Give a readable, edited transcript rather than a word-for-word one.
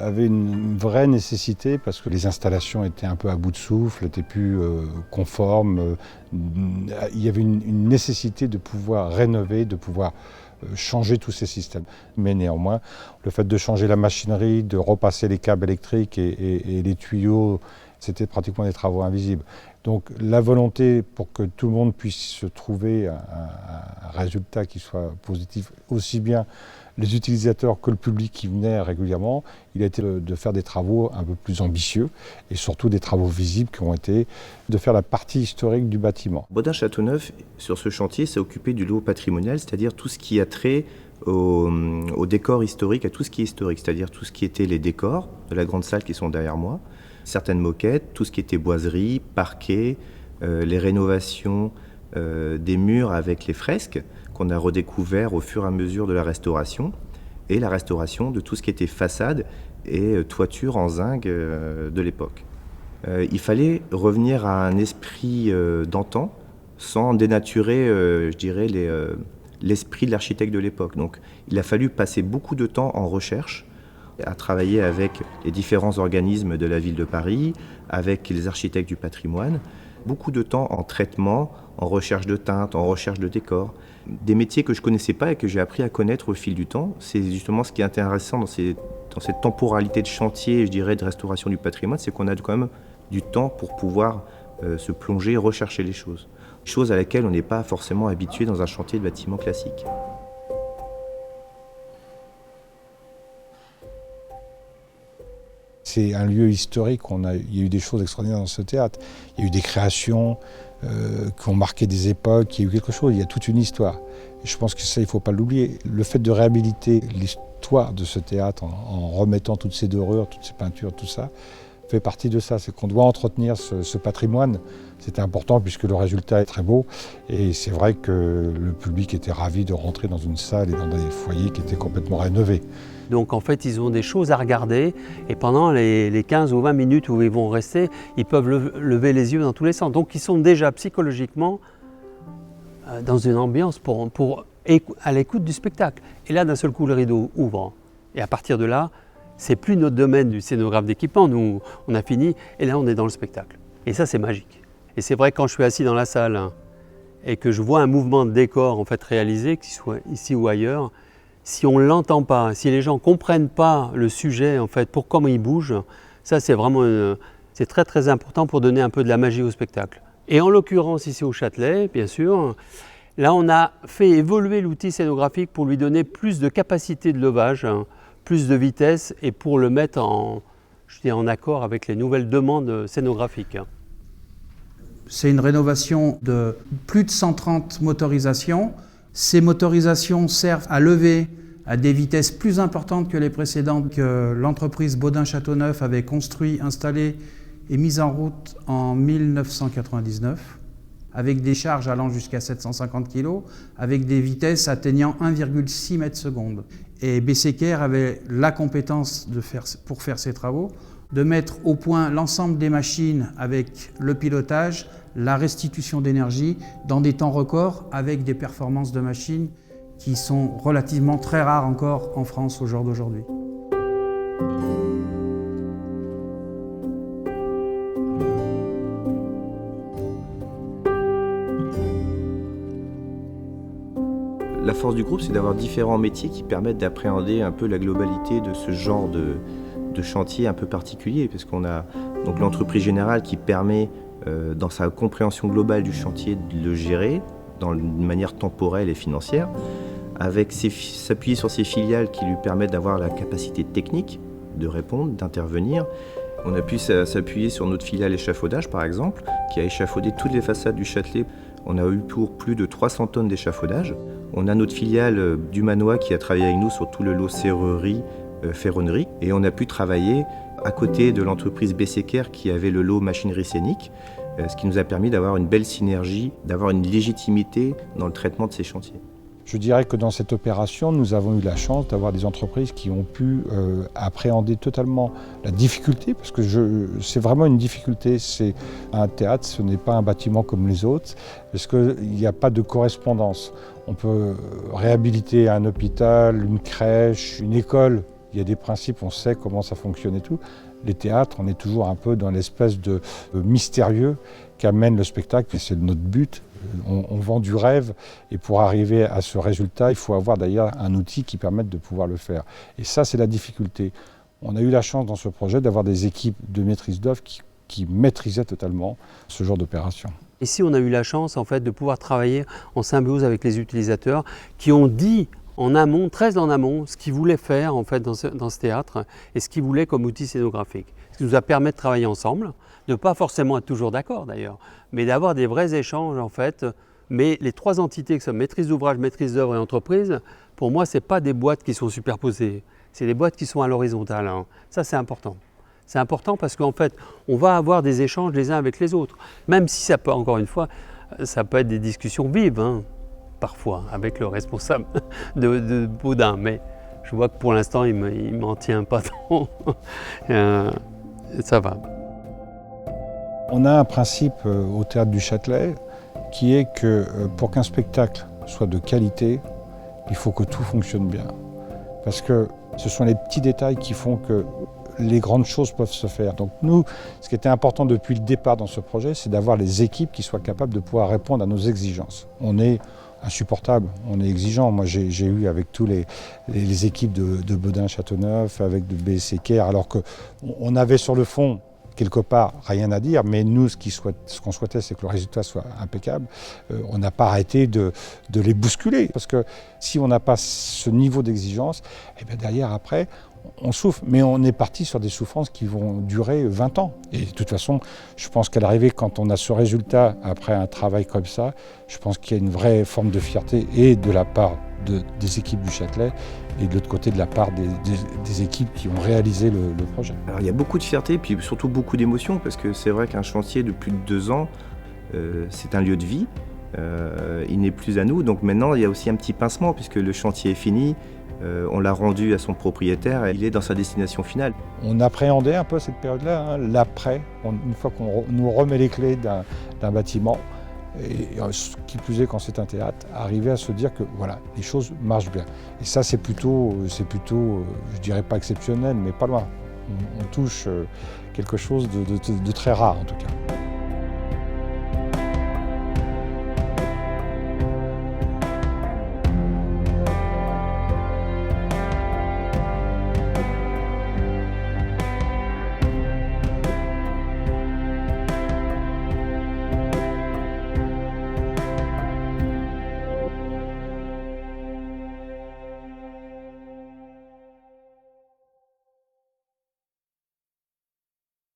avaient une vraie nécessité parce que les installations étaient un peu à bout de souffle, n'étaient plus conformes. Il y avait une nécessité de pouvoir rénover, de pouvoir changer tous ces systèmes. Mais néanmoins, le fait de changer la machinerie, de repasser les câbles électriques et les tuyaux, c'était pratiquement des travaux invisibles. Donc la volonté pour que tout le monde puisse trouver un résultat qui soit positif, aussi bien les utilisateurs que le public qui venait régulièrement, il a été de faire des travaux un peu plus ambitieux et surtout des travaux visibles qui ont été de faire la partie historique du bâtiment. Bodin-Châteauneuf, sur ce chantier, s'est occupé du lot patrimonial, c'est-à-dire tout ce qui a trait au décor historique, à tout ce qui est historique, c'est-à-dire tout ce qui était les décors de la grande salle qui sont derrière moi, certaines moquettes, tout ce qui était boiserie, parquet, les rénovations des murs avec les fresques qu'on a redécouvert au fur et à mesure de la restauration, et la restauration de tout ce qui était façade et toiture en zinc de l'époque. Il fallait revenir à un esprit d'antan sans dénaturer, je dirais, l'esprit de l'architecte de l'époque. Donc il a fallu passer beaucoup de temps en recherche, à travailler avec les différents organismes de la ville de Paris, avec les architectes du patrimoine, beaucoup de temps en traitement, en recherche de teintes, en recherche de décors. Des métiers que je ne connaissais pas et que j'ai appris à connaître au fil du temps. C'est justement ce qui est intéressant dans cette temporalité de chantier, je dirais, de restauration du patrimoine, c'est qu'on a quand même du temps pour pouvoir se plonger, rechercher les choses. Choses à laquelle on n'est pas forcément habitué dans un chantier de bâtiment classique. C'est un lieu historique, il y a eu des choses extraordinaires dans ce théâtre. Il y a eu des créations qui ont marqué des époques, il y a eu quelque chose, il y a toute une histoire. Et je pense que ça, il ne faut pas l'oublier. Le fait de réhabiliter l'histoire de ce théâtre en remettant toutes ces dorures, toutes ces peintures, tout ça, fait partie de ça. C'est qu'on doit entretenir ce patrimoine. C'était important puisque le résultat est très beau. Et c'est vrai que le public était ravi de rentrer dans une salle et dans des foyers qui étaient complètement rénovés. Donc en fait, ils ont des choses à regarder et pendant les 15 ou 20 minutes où ils vont rester, ils peuvent lever les yeux dans tous les sens. Donc ils sont déjà psychologiquement dans une ambiance à l'écoute du spectacle. Et là, d'un seul coup, le rideau ouvre. Et à partir de là, c'est plus notre domaine du scénographe d'équipement. Nous, on a fini et là, on est dans le spectacle. Et ça, c'est magique. Et c'est vrai, quand je suis assis dans la salle et que je vois un mouvement de décor en fait, réalisé, qu'il soit ici ou ailleurs, si on ne l'entend pas, si les gens ne comprennent pas le sujet, en fait, pour comment il bouge, ça c'est vraiment c'est très très important pour donner un peu de la magie au spectacle. Et en l'occurrence ici au Châtelet, bien sûr, là on a fait évoluer l'outil scénographique pour lui donner plus de capacité de levage, plus de vitesse et pour le mettre en accord avec les nouvelles demandes scénographiques. C'est une rénovation de plus de 130 motorisations. Ces motorisations servent à lever à des vitesses plus importantes que les précédentes que l'entreprise Bodin-Châteauneuf avait construit, installé et mise en route en 1999, avec des charges allant jusqu'à 750 kg, avec des vitesses atteignant 1,6 m/s. Et Besséker avait la compétence pour faire ces travaux, de mettre au point l'ensemble des machines avec le pilotage, la restitution d'énergie dans des temps records avec des performances de machines qui sont relativement très rares encore en France au jour d'aujourd'hui. La force du groupe, c'est d'avoir différents métiers qui permettent d'appréhender un peu la globalité de ce genre de chantier un peu particulier, parce qu'on a donc l'entreprise générale qui permet dans sa compréhension globale du chantier de le gérer d'une manière temporelle et financière, avec s'appuyer sur ses filiales qui lui permettent d'avoir la capacité technique de répondre, d'intervenir. On a pu s'appuyer sur notre filiale échafaudage par exemple, qui a échafaudé toutes les façades du Châtelet. On a eu pour plus de 300 tonnes d'échafaudage. On a notre filiale du Manois qui a travaillé avec nous sur tout le lot serrurerie, ferronnerie, et on a pu travailler à côté de l'entreprise Besséker qui avait le lot machinerie scénique, ce qui nous a permis d'avoir une belle synergie, d'avoir une légitimité dans le traitement de ces chantiers. Je dirais que dans cette opération, nous avons eu la chance d'avoir des entreprises qui ont pu appréhender totalement la difficulté, parce que c'est vraiment une difficulté. C'est un théâtre, ce n'est pas un bâtiment comme les autres, parce qu'il n'y a pas de correspondance. On peut réhabiliter un hôpital, une crèche, une école, il y a des principes, on sait comment ça fonctionne et tout. Les théâtres, on est toujours un peu dans l'espèce de mystérieux qu'amène le spectacle, et c'est notre but. On vend du rêve, et pour arriver à ce résultat, il faut avoir d'ailleurs un outil qui permette de pouvoir le faire. Et ça, c'est la difficulté. On a eu la chance dans ce projet d'avoir des équipes de maîtrise d'œuvre qui maîtrisaient totalement ce genre d'opération. Ici, on a eu la chance en fait, de pouvoir travailler en symbiose avec les utilisateurs qui ont dit en amont, très en amont, ce qu'ils voulaient faire en fait, dans ce théâtre et ce qu'ils voulaient comme outil scénographique. Ce qui nous a permis de travailler ensemble, de ne pas forcément être toujours d'accord d'ailleurs, mais d'avoir des vrais échanges en fait. Mais les trois entités que sont maîtrise d'ouvrage, maîtrise d'œuvre et entreprise, pour moi, ce n'est pas des boîtes qui sont superposées, c'est des boîtes qui sont à l'horizontale. Hein. Ça, c'est important. C'est important parce qu'en fait, on va avoir des échanges les uns avec les autres. Même si ça peut, encore une fois, ça peut être des discussions vives, hein, parfois, avec le responsable de Baudin. Mais je vois que pour l'instant, il ne m'en tient pas trop. Ça va. On a un principe au Théâtre du Châtelet qui est que pour qu'un spectacle soit de qualité, il faut que tout fonctionne bien. Parce que ce sont les petits détails qui font que les grandes choses peuvent se faire. Donc nous, ce qui était important depuis le départ dans ce projet, c'est d'avoir les équipes qui soient capables de pouvoir répondre à nos exigences. On est insupportable, on est exigeant. Moi, j'ai eu avec tous les équipes de Baudin-Châteauneuf, avec de BSC Caire, alors qu'on avait sur le fond, quelque part, rien à dire, mais nous, ce qu'on souhaitait, c'est que le résultat soit impeccable. On n'a pas arrêté de les bousculer, parce que si on n'a pas ce niveau d'exigence, eh bien derrière, après, on souffre, mais on est parti sur des souffrances qui vont durer 20 ans. Et de toute façon, je pense qu'à l'arrivée, quand on a ce résultat, après un travail comme ça, je pense qu'il y a une vraie forme de fierté, et de la part des équipes du Châtelet, et de l'autre côté de la part des équipes qui ont réalisé le projet. Alors il y a beaucoup de fierté, puis surtout beaucoup d'émotion, parce que c'est vrai qu'un chantier de plus de 2 ans, c'est un lieu de vie, il n'est plus à nous, donc maintenant il y a aussi un petit pincement, puisque le chantier est fini, on l'a rendu à son propriétaire, et il est dans sa destination finale. On appréhendait un peu cette période-là, hein, l'après, une fois qu'on nous remet les clés d'un bâtiment, et ce qui plus est quand c'est un théâtre, arriver à se dire que voilà, les choses marchent bien. Et ça, c'est plutôt, je dirais pas exceptionnel, mais pas loin. On touche quelque chose de très rare en tout cas.